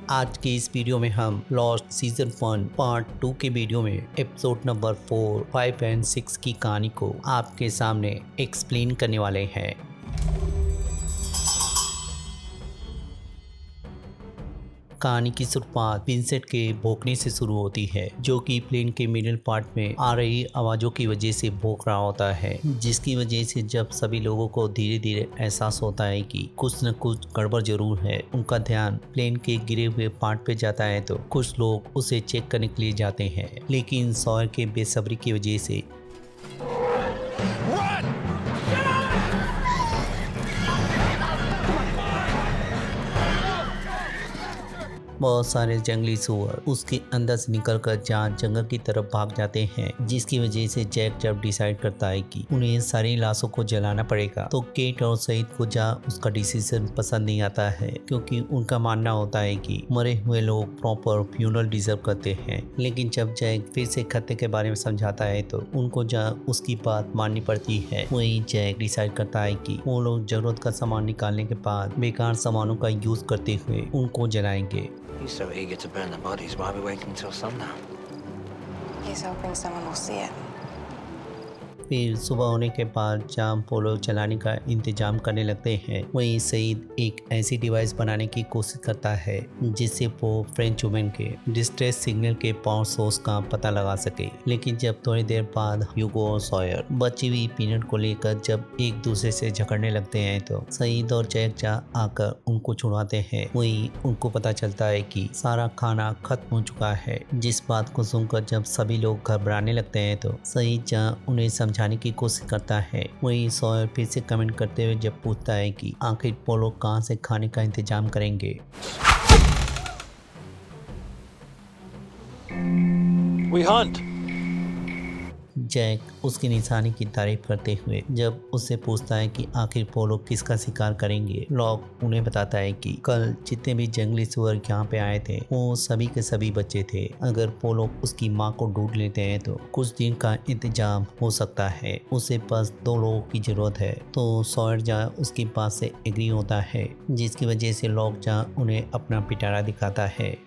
आज के इस वीडियो में हम लॉस्ट सीजन 1 पार्ट 2 के वीडियो में एपिसोड नंबर 4, 5 एंड 6 की कहानी को आपके सामने एक्सप्लेन करने वाले हैं। कहानी की शुरुआत विंसेंट के भौंकने से शुरू होती है, जो कि प्लेन के मिडिल पार्ट में आ रही आवाज़ों की वजह से भौंक रहा होता है, जिसकी वजह से जब सभी लोगों को धीरे धीरे एहसास होता है कि कुछ न कुछ गड़बड़ जरूर है, उनका ध्यान प्लेन के गिरे हुए पार्ट पे जाता है तो कुछ लोग उसे चेक करने के लिए जाते हैं, लेकिन सॉयर के बेसब्री की वजह से बहुत सारे जंगली सुअर उसके अंदर से निकलकर जहाँ जंगल की तरफ भाग जाते हैं, जिसकी वजह से जैक जब डिसाइड करता है कि उन्हें सारी लाशों को जलाना पड़ेगा, तो केट और सईद को जहाँ उसका डिसीजन पसंद नहीं आता है, क्योंकि उनका मानना होता है कि मरे हुए लोग प्रॉपर फ्यूनरल डिजर्व करते हैं। लेकिन जब जैक फिर से खतरे के बारे में समझाता है तो उनको जहाँ उसकी बात माननी पड़ती है। वहीं जैक डिसाइड करता है कि वो लोग जरूरत का सामान निकालने के बाद बेकार सामानों का यूज करते हुए उनको जलाएंगे। He's so eager to burn the bodies. Why are we waiting until sundown? He's hoping someone will see it. फिर सुबह होने के बाद जहाँ वो लोग चलाने का इंतजाम करने लगते हैं, वहीं सईद एक ऐसी डिवाइस बनाने की कोशिश करता है जिससे वो फ्रेंच वुमेन के डिस्ट्रेस सिग्नल के पावर सोर्स का पता लगा सके। लेकिन जब थोड़ी देर बाद ह्यूगो और सॉयर बची हुई पीनट को लेकर जब एक दूसरे से झगड़ने लगते हैं तो सईद और जैक जहाँ आकर उनको छुड़वाते हैं। वहीं उनको पता चलता है कि सारा खाना खत्म हो चुका है, जिस बात को सुनकर जब सभी लोग घबराने लगते हैं तो सईद जहाँ उन्हें समझाने की कोशिश करता है, वहीं सॉयर फिर से कमेंट करते हुए जब पूछता है कि आखिर वो लोग कहाँ से खाने का इंतजाम करेंगे। We hunt. जैक उसकी निशानी की तारीफ करते हुए जब उससे पूछता है कि आखिर वो लोग किसका शिकार करेंगे, लॉक उन्हें बताता है कि कल जितने भी जंगली सुअर यहाँ पे आए थे वो सभी के सभी बच्चे थे। अगर वो लोग उसकी माँ को ढूंढ लेते हैं तो कुछ दिन का इंतजाम हो सकता है। उसे बस 2 लोगों की जरूरत है। तो सॉयर जहाँ उसकी बात से एग्री होता है, जिसकी वजह से लॉक जहाँ उन्हें अपना पिटारा दिखाता है।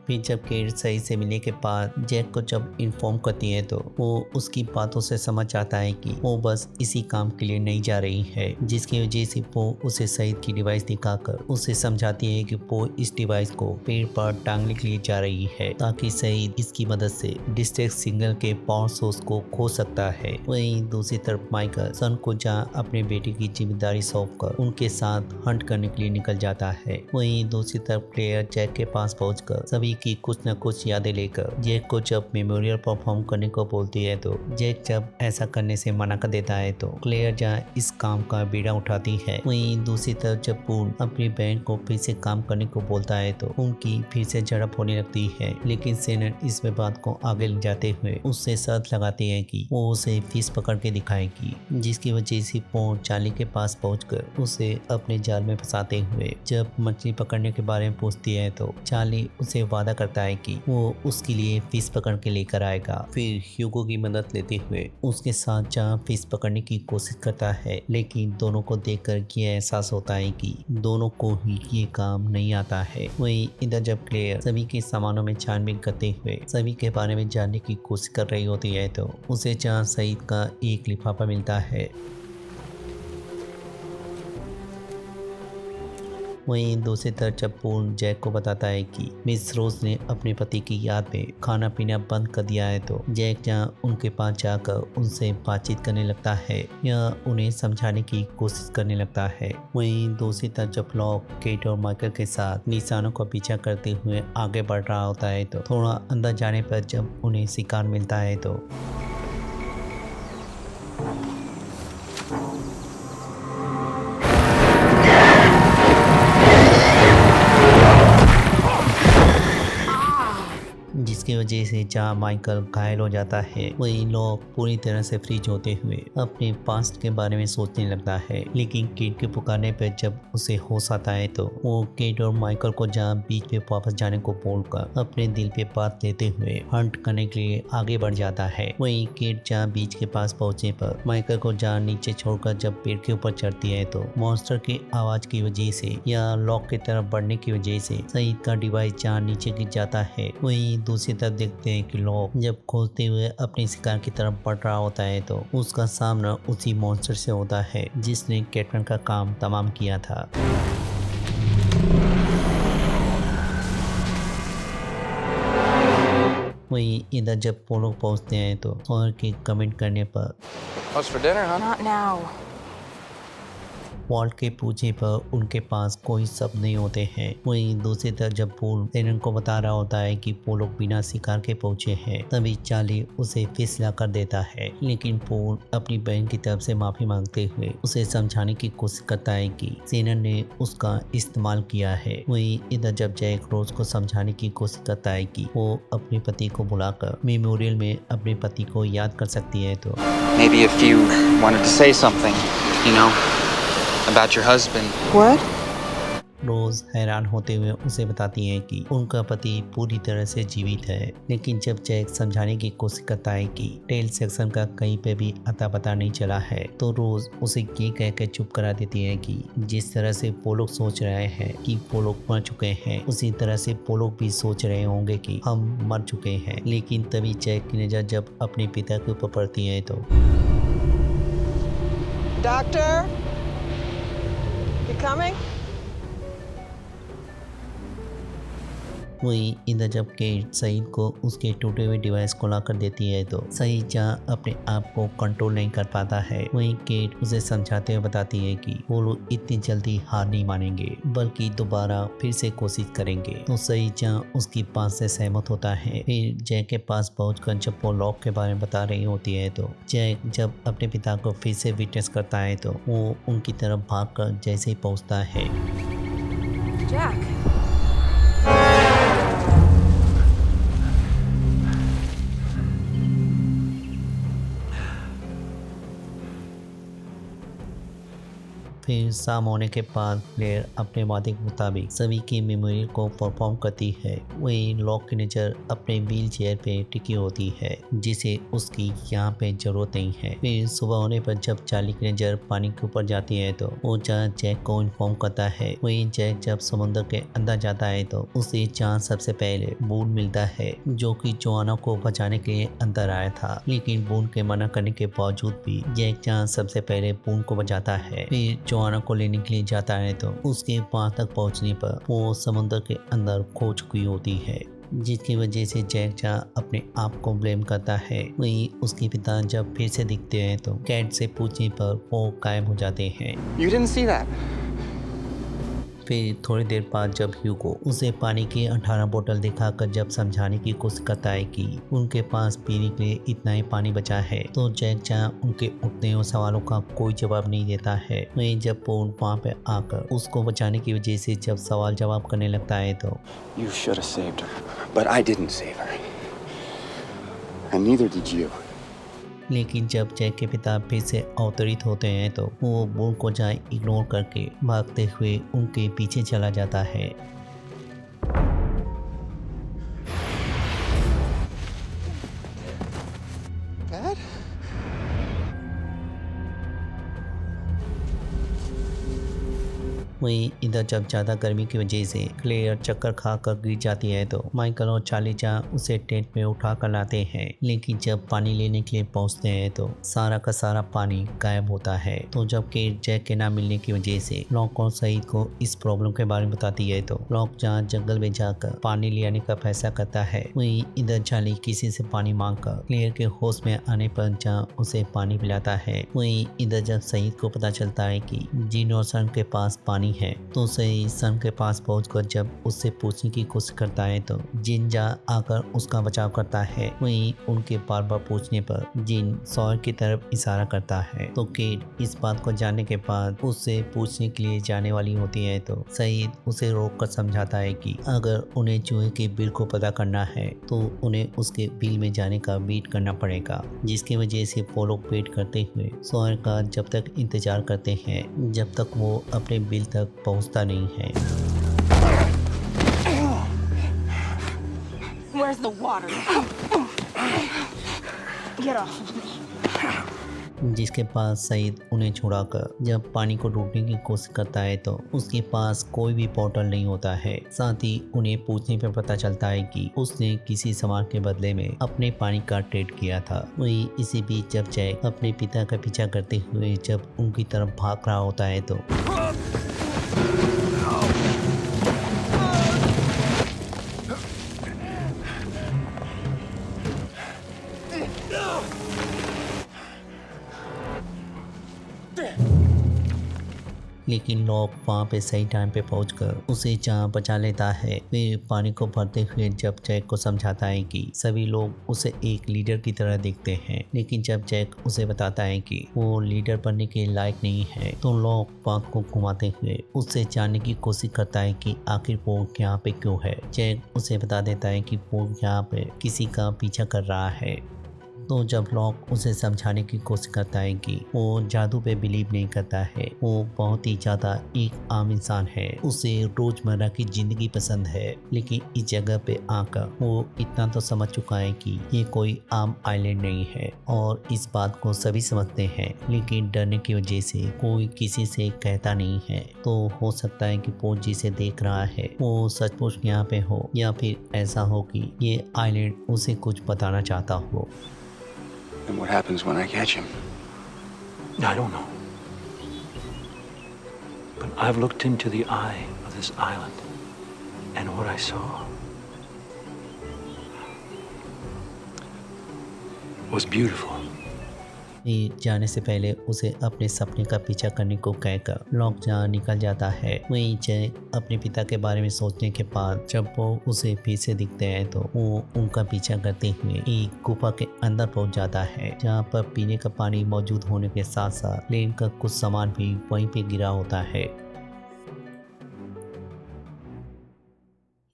फिर जब केट सही से मिलने के बाद जैक को जब इन्फॉर्म करती है तो वो उसकी बातों से समझ आता है कि वो बस इसी काम के लिए नहीं जा रही है, जिसकी वजह से वो उसे सईद की डिवाइस दिखाकर उसे समझाती है कि वो इस डिवाइस को पेड़ पर टांगने के लिए जा रही है, ताकि सईद इसकी मदद से डिस्ट्रेस सिग्नल के पावर सोर्स को खो सकता है। वहीं दूसरी तरफ माइकल सन को जहाँ अपने बेटे की जिम्मेदारी सौंप कर उनके साथ हंट करने के लिए निकल जाता है। वहीं दूसरी तरफ क्लेयर जैक के पास पहुंचकर सभी की कुछ न कुछ यादें लेकर जैक को जब मेमोरियल परफॉर्म करने को बोलती है तो जैक जब ऐसा करने से मना कर देता है तो क्लेयर जहाँ इस काम का बीड़ा उठाती है। वहीं दूसरी तरफ जब पूर्ण अपनी बहन को फिर से काम करने को बोलता है तो उनकी फिर से झड़प होने लगती है, लेकिन सेनन इस बात को आगे ले जाते हुए उससे शर्त लगाती है कि वो उसे फिश पकड़ के दिखाएगी, जिसकी वजह से पूर्ण चार्ली के पास पहुंचकर उसे अपने जाल में फंसाते हुए जब मछली पकड़ने के बारे में पूछती है तो चार्ली उसे वादा करता है कि वो उसके लिए फिश पकड़ के लेकर आएगा। फिर ह्यूगो की मदद लेते हुए उसके साथ जहाँ फिश पकड़ने की कोशिश करता है, लेकिन दोनों को देखकर ये एहसास होता है कि दोनों को ही ये काम नहीं आता है। वहीं इधर जब क्लेयर सभी के सामानों में छानबीन करते हुए सभी के बारे में जानने की कोशिश कर रही होती है तो उसे जहाँ सईद का एक लिफाफा मिलता है। वहीं दूसरी तरफ जब पूर्ण जैक को बताता है कि मिस रोज ने अपने पति की याद में खाना पीना बंद कर दिया है तो जैक जहां उनके पास जाकर उनसे बातचीत करने लगता है या उन्हें समझाने की कोशिश करने लगता है। वहीं दूसरी तरफ जब लॉक केट और माइकल के साथ निशानों का पीछा करते हुए आगे बढ़ रहा होता है तो थोड़ा अंदर जाने पर जब उन्हें शिकार मिलता है तो जिसकी वजह से जहाँ माइकल घायल हो जाता है वही लॉक पूरी तरह से फ्रीज होते हुए अपने पास्ट के बारे में सोचने लगता है। लेकिन केट के पुकारने पर जब उसे होश आता है तो वो केट और माइकल को जहाँ बीच पे वापस जाने को बोलकर अपने दिल पे बात लेते हुए हंट करने के लिए आगे बढ़ जाता है। वहीं केट जहाँ बीच के पास पहुंचने पर माइकल को जहाँ नीचे छोड़कर जब पेड़ के ऊपर चढ़ती है तो मॉन्स्टर की आवाज की वजह से या लॉक की तरफ बढ़ने की वजह से सईद का डिवाइस जहाँ नीचे गिर जाता है। वहीं दूसरी तरफ देखते हैं कि लॉक जब खोजते हुए अपने शिकार की तरफ बढ़ रहा होता है तो उसका सामना उसी मॉन्स्टर से होता है जिसने कैटमैन का काम तमाम किया था। वहीं इधर जब वो लोग पहुंचते हैं तो और के कमेंट करने पर What's for dinner, huh? Not now. Walt के पूछने पर उनके पास कोई शब्द नहीं होते हैं। वहीं दूसरी तरफ जब पोल टेनन को बता रहा होता है कि वो लोग बिना शिकार के पहुंचे हैं तभी चार्ली उसे फिसला कर देता है। लेकिन पोल अपनी बहन की तरफ से माफी मांगते हुए उसे समझाने की कोशिश करता है कि सेनन ने उसका इस्तेमाल किया है। वहीं इधर जब जैक रोज को समझाने की कोशिश करता है कि वो अपने पति को बुलाकर मेमोरियल में अपने पति को याद कर सकती है तो Maybe if you wanted to say something, you know, about your husband. What? रोज हैरान होते हुए उसे बताती है कि उनका पति पूरी तरह से जीवित है। लेकिन जब जैक समझाने की कोशिश करता है कि टेल सेक्शन का कहीं पे भी अता पता नहीं चला है तो रोज उसे ये कह के चुप करा देती है कि जिस तरह से वो लोग सोच रहे हैं कि वो लोग मर चुके हैं उसी तरह से वो लोग भी सोच रहे होंगे कि हम मर चुके हैं। लेकिन तभी जैक की नजर जब अपने पिता के ऊपर पड़ती है तो Doctor? You coming? वही इधर जब केट सईद को उसके टूटे हुए डिवाइस को ला कर देती है तो सईद जहाँ अपने आप को कंट्रोल नहीं कर पाता है वहीं केट उसे समझाते हुए बताती है कि वो लोग इतनी जल्दी हार नहीं मानेंगे बल्कि दोबारा फिर से कोशिश करेंगे। तो सईद जहाँ उसकी बात से सहमत होता है। फिर जैक के पास पहुंचकर जब वो लॉक के बारे में बता रही होती है तो जैक जब अपने पिता को फिर से विटनेस करता है तो वो उनकी तरफ भागकर जैसे ही पहुंचता है Jack. फिर शाम होने के बाद प्लेयर अपने वादे के मुताबिक सभी की मेमोरी को परफॉर्म करती है। वही लॉक की नज़र अपने व्हील चेयर पे टिकी होती है जिसे उसकी यहाँ पे जरूरत नहीं है। फिर सुबह होने पर जब चार्ली की नज़र पानी के ऊपर जाती है तो वो जैक को इन्फॉर्म करता है। वही जैक जब समुद्र के अंदर जाता है तो उसे जहाँ सबसे पहले बून मिलता है जो कि जोआना को बचाने के लिए अंदर आया था। लेकिन बून के मना करने के बावजूद भी जैक जहाँ सबसे पहले बून को बचाता है। फिर जोआना को लेने के लिए जाता है तो उसके वहां तक पहुंचने पर वो समुद्र के अंदर खो चुकी होती है जिसकी वजह से जैक जहाँ अपने आप को ब्लेम करता है। वहीं उसके पिता जब फिर से दिखते हैं तो कैट से पूछने पर वो गायब हो जाते हैं। You didn't see that. फिर थोड़ी देर बाद जब ह्यूगो उसे पानी की 18 बोतल दिखाकर जब समझाने की कोशिश करता है कि उनके पास पीने के लिए इतना ही पानी बचा है तो जैक जहाँ उनके उठने हुए सवालों का कोई जवाब नहीं देता है। वहीं जब वो वहाँ पे आकर उसको बचाने की वजह से जब सवाल जवाब करने लगता है तो You should have saved her. But I didn't save her. And neither did you. लेकिन जब जैक के पिता फिर से अवतरित होते हैं तो वो बून को जहाँ इग्नोर करके भागते हुए उनके पीछे चला जाता है। Dad? वहीं इधर जब ज़्यादा गर्मी की वजह से क्लेयर चक्कर खाकर गिर जाती है तो माइकल और चार्ली जहाँ उसे टेंट में उठा कर लाते हैं। लेकिन जब पानी लेने के लिए पहुंचते हैं तो सारा का सारा पानी गायब होता है। तो जब केट जैक के ना मिलने की वजह से लॉक और सईद को इस प्रॉब्लम के बारे में बताती है तो लॉक जहाँ जंगल में जाकर पानी ले आने का फैसला करता है। वहीं इधर चार्ली किसी से पानी मांगकर क्लेयर के होश में आने पर जहाँ उसे पानी पिलाता है। वहीं इधर जब सईद को पता चलता है कि जीन और सन के पास पानी नहीं है। तो सही सन के पास पहुंचकर जब उससे पूछने की कोशिश करता है तो जिन जा आकर उसका बचाव करता है। वहीं उनके बार बार पूछने पर जिन सॉयर की तरफ इशारा करता है। तो केट इस बात को जानने के बाद उससे पूछने के लिए जाने वाली होती है तो सईद उसे रोककर समझाता है कि अगर उन्हें चूहे के बिल को पता करना है तो उन्हें उसके बिल में जाने का वेट करना पड़ेगा, जिसकी वजह से वो लोग वेट करते हुए सॉयर का जब तक इंतजार करते हैं जब तक वो अपने बिल तक पहुंचता नहीं है। Where's the water? Get off of me. जिसके पास सईद उन्हें छुड़ाकर जब पानी को ढूंढने की कोशिश करता है तो उसके पास कोई भी पोर्टल नहीं होता है। साथ ही उन्हें पूछने पर पता चलता है कि उसने किसी सामान के बदले में अपने पानी का ट्रेड किया था। वही इसी बीच जब जैक अपने पिता का पीछा करते हुए जब उनकी तरफ भाग रहा होता है तो लेकिन लॉक वहाँ पे सही टाइम पे पहुंचकर उसे जहाँ बचा लेता है। फिर पानी को भरते हुए जब जैक को समझाता है कि सभी लोग उसे एक लीडर की तरह देखते हैं, लेकिन जब जैक उसे बताता है कि वो लीडर बनने के लायक नहीं है तो लॉक बात को घुमाते हुए उससे जानने की कोशिश करता है कि आखिर वो यहाँ पे क्यों है। जैक उसे बता देता है कि वो यहाँ पे किसी का पीछा कर रहा है। तो जब लॉक उसे समझाने की कोशिश करता है कि वो जादू पे बिलीव नहीं करता है, वो बहुत ही ज़्यादा एक आम इंसान है, उसे रोज़मर्रा की ज़िंदगी पसंद है, लेकिन इस जगह पे आकर वो इतना तो समझ चुका है कि ये कोई आम आइलैंड नहीं है और इस बात को सभी समझते हैं, लेकिन डरने की वजह से कोई किसी से कहता नहीं है। तो हो सकता है कि वो जिसे देख रहा है वो सचमुच यहाँ पे हो या फिर ऐसा हो कि ये आइलैंड उसे कुछ बताना चाहता हो। And what happens when I catch him? I don't know. But I've looked into the eye of this island, and what I saw was beautiful. जाने से पहले उसे अपने सपने का पीछा करने को कहकर लॉक जहाँ निकल जाता है। वहीं जैक अपने पिता के बारे में सोचने के बाद जब वो उसे फिर से दिखते हैं तो वो उनका पीछा करते हुए एक गुफा के अंदर पहुंच जाता है, जहाँ पर पीने का पानी मौजूद होने के साथ साथ लेन का कुछ सामान भी वहीं पे गिरा होता है।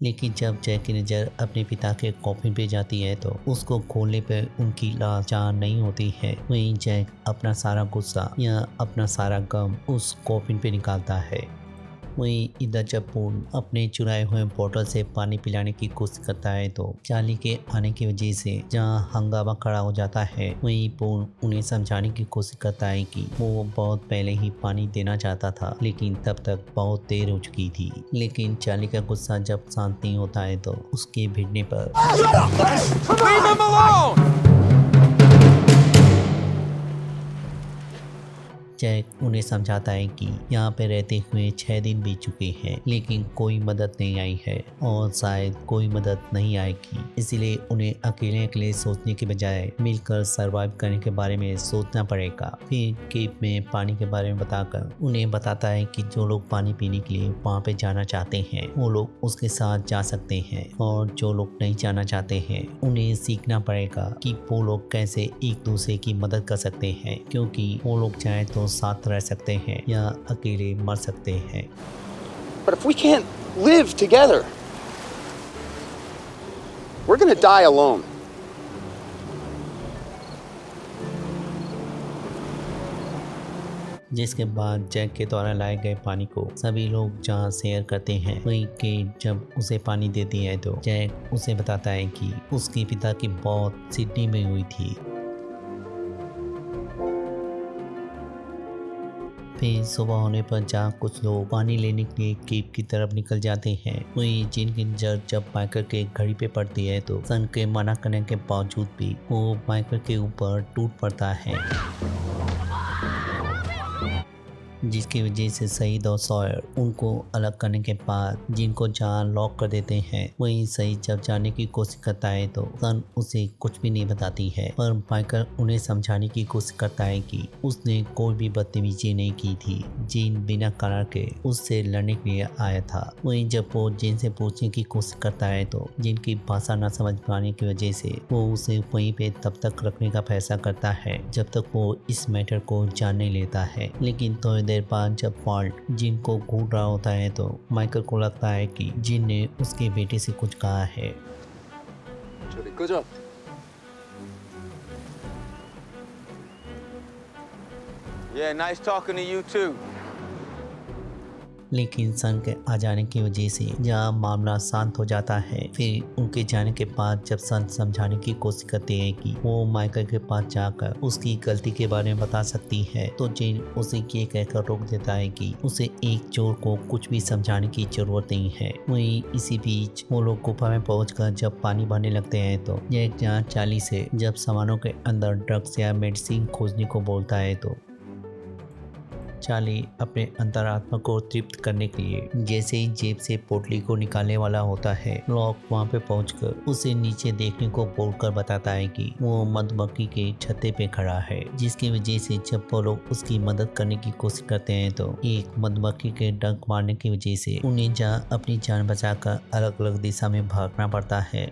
लेकिन जब जैक की नज़र अपने पिता के कॉफिन पे जाती है तो उसको खोलने पे उनकी लाश जहाँ नहीं होती है। वहीं जैक अपना सारा गुस्सा या अपना सारा गम उस कॉफिन पे निकालता है। वहीं इधर जब पूर्ण अपने चुराए हुए बोतल से पानी पिलाने की कोशिश करता है तो चार्ली के आने की वजह से जहाँ हंगामा खड़ा हो जाता है, वहीं पूर्ण उन्हें समझाने की कोशिश करता है कि वो बहुत पहले ही पानी देना चाहता था, लेकिन तब तक बहुत देर हो चुकी थी। लेकिन चार्ली का गुस्सा जब शांत नहीं होता है तो उसके भिड़ने पर जैक उन्हें समझाता है कि यहाँ पे रहते हुए 6 दिन बीत चुके हैं, लेकिन कोई मदद नहीं आई है और शायद कोई मदद नहीं आएगी, इसीलिए उन्हें अकेले अकेले सोचने के बजाय मिलकर सरवाइव करने के बारे में सोचना पड़ेगा। फिर केप में पानी के बारे में बताकर उन्हें बताता है कि जो लोग पानी पीने के लिए वहाँ पे जाना चाहते हैं वो लोग उसके साथ जा सकते हैं, और जो लोग नहीं जाना चाहते हैं उन्हें सीखना पड़ेगा कि वो लोग कैसे एक दूसरे की मदद कर सकते हैं, क्योंकि वो लोग चाहे तो साथ रह सकते हैं या अकेले मर सकते हैं। But if we can't live together, we're gonna die alone. जिसके बाद जैक के द्वारा लाए गए पानी को सभी लोग जहाँ शेयर करते हैं, वहीं केट जब उसे पानी देती है तो जैक उसे बताता है कि उसके पिता की मौत सिडनी में हुई थी। फिर सुबह होने पर जहाँ कुछ लोग पानी लेने के लिए केप की तरफ निकल जाते हैं, वहीं जिनकी नजर जब माइकल के घड़ी पे पड़ती है तो सन के मना करने के बावजूद भी वो माइकल के ऊपर टूट पड़ता है। जिसकी वजह से सईद और सॉयर उनको अलग करने के बाद जिनको जहाँ लॉक कर देते हैं। वहीं सईद जब जाने की कोशिश करता है तो सन उसे कुछ भी नहीं बताती है, पर माइकल उन्हें समझाने की कोशिश करता है कि उसने कोई भी बदतमीजी नहीं की थी। जीन बिना कारण के उससे लड़ने के लिए आया था। वहीं जब वो जीन से पूछने की कोशिश करता है तो जीन की भाषा न समझ पाने की वजह से वो उसे वहीं पे तब तक रखने का फैसला करता है जब तक वो इस मैटर को जान नहीं लेता है। लेकिन थोड़ी देर बाद जब फॉल्ट जिन को घूर रहा होता है तो माइकल को लगता है कि जिन ने उसके बेटे से कुछ कहा है। Good job. Yeah, nice talking to you too. लेकिन सन के आ जाने की वजह से जहाँ मामला शांत हो जाता है। फिर उनके जाने के बाद जब सन समझाने की कोशिश करते हैं कि वो माइकल के पास जाकर उसकी गलती के बारे में बता सकती है तो जिन उसे ये कहकर रोक देता है कि उसे एक चोर को कुछ भी समझाने की जरूरत नहीं है। वहीं इसी बीच वो लोग गुफा में पहुंचकर जब पानी भरने लगते हैं तो जैक जहाँ चार्ली से जब सामानों के अंदर ड्रग्स या मेडिसिन खोजने को बोलता है तो चार्ली अपने अंतरात्मा को तृप्त करने के लिए जैसे ही जेब से पोटली को निकालने वाला होता है, लॉक वहां पे पहुंचकर उसे नीचे देखने को बोलकर बताता है कि वो मधुमक्खी के छत्ते पे खड़ा है। जिसकी वजह से जब वो लोग उसकी मदद करने की कोशिश करते हैं तो एक मधुमक्खी के डंक मारने की वजह से उन्हें जहाँ अपनी जान बचाकर अलग अलग दिशा में भागना पड़ता है।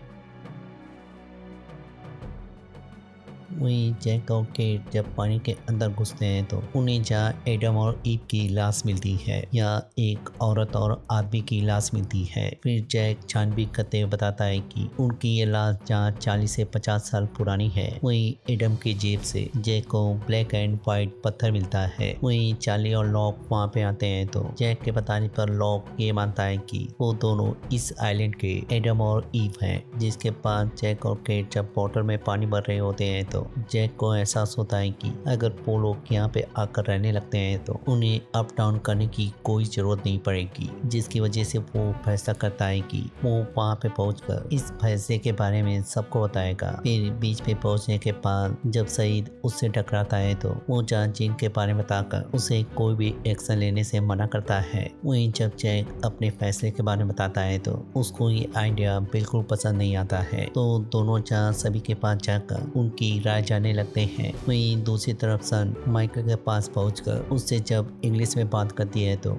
वहीं जैक और केट जब पानी के अंदर घुसते हैं तो उन्हें जहाँ एडम और ईव की लाश मिलती है या एक औरत और आदमी की लाश मिलती है। फिर जैक छानबीन करते हुए बताता है कि उनकी ये लाश जहाँ 40 से 50 साल पुरानी है। वहीं एडम की जेब से जैक को ब्लैक एंड व्हाइट पत्थर मिलता है। वहीं चार्ली और लॉक वहाँ पे आते हैं तो जैक के बताने पर लॉक ये मानता है कि वो दोनों इस आइलैंड के एडम और ईव हैं। जिसके बाद जैक और केट जब बॉटल में पानी भर रहे होते हैं तो जैक को एहसास होता है कि अगर वो लोग यहाँ पे आकर रहने लगते हैं तो उन्हें अप डाउन करने की कोई जरूरत नहीं पड़ेगी। जिसकी वजह से वो फैसला करता है कि वो वहाँ पे पहुंचकर इस फैसले के बारे में सबको बताएगा। फिर बीच पे पहुंचने के बाद जब सईद उससे टकराता है तो वो जहाँ जिन के बारे में बताकर उसे कोई भी एक्शन लेने से मना करता है। वहीं जब जैक अपने फैसले के बारे में बताता है तो उसको ये आइडिया बिल्कुल पसंद नहीं आता है। तो दोनों जहाँ सभी के पास जाकर उनकी राय जाने लगते हैं। वहीं दूसरी तरफ सन माइकल के पास पहुंचकर उससे जब इंग्लिश में बात करती है तो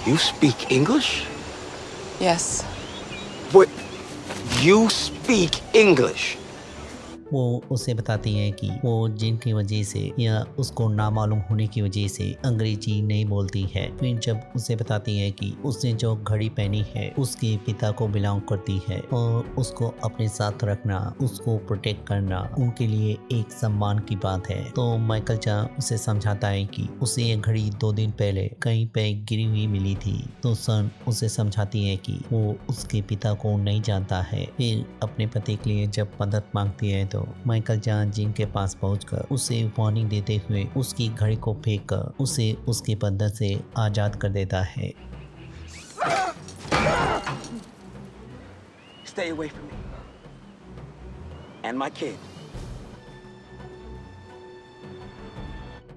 You speak English? Yes. What? You speak English? वो उसे बताती है कि वो जिन की वजह से या उसको नामालूम होने की वजह से अंग्रेजी नहीं बोलती है। फिर जब उसे बताती है कि उसने जो घड़ी पहनी है उसके पिता को बिलोंग करती है और उसको अपने साथ रखना, उसको प्रोटेक्ट करना उनके लिए एक सम्मान की बात है। तो माइकल जहाँ उसे समझाता है कि उसे ये घड़ी 2 दिन पहले कहीं पे गिरी हुई मिली थी। तो सन उसे समझाती है कि वो उसके पिता को नहीं जानता है। फिर अपने पति के लिए जब मदद मांगती है तो माइकल जहाँ जिन के पास पहुंचकर उसे वार्निंग देते हुए उसकी घड़ी को फेंक कर उसे उसके बंधन से आजाद कर देता है। Stay away from me. And my kid.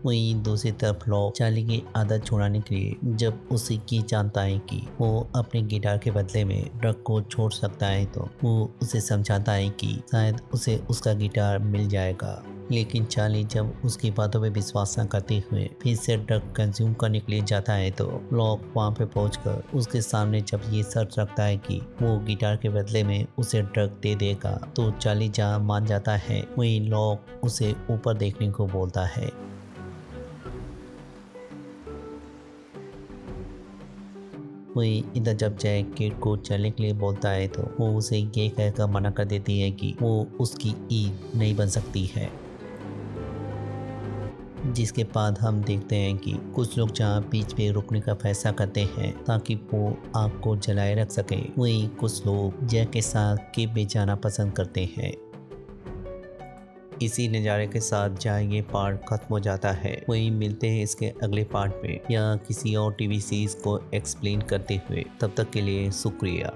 वहीं दूसरी तरफ लॉक चार्ली की आदत छुड़ाने के लिए जब उसे ये जानता है कि वो अपने गिटार के बदले में ड्रग को छोड़ सकता है तो वो उसे समझाता है कि शायद उसे उसका गिटार मिल जाएगा। लेकिन चार्ली जब उसकी बातों पे विश्वास न करते हुए फिर से ड्रग कंज्यूम करने के लिए जाता है तो लॉक वहाँ पे पहुंचकर उसके सामने जब ये शर्त रखता है कि वो गिटार के बदले में उसे ड्रग दे देगा तो चार्ली जहाँ मान जाता है वहीं लॉक उसे ऊपर देखने को बोलता है। वहीं इधर जब जैक केट को चलने के लिए बोलता है तो वो उसे ये कहकर मना कर देती है कि वो उसकी ईव नहीं बन सकती है। जिसके बाद हम देखते हैं कि कुछ लोग जहाँ बीच पे रुकने का फैसला करते हैं ताकि वो आग को जलाए रख सके। वहीं कुछ लोग जैक के साथ केप में जाना पसंद करते हैं। इसी नज़ारे के साथ जहाँ ये पार्ट खत्म हो जाता है वहीं मिलते हैं इसके अगले पार्ट में या किसी और टीवी सीरीज को एक्सप्लेन करते हुए। तब तक के लिए शुक्रिया।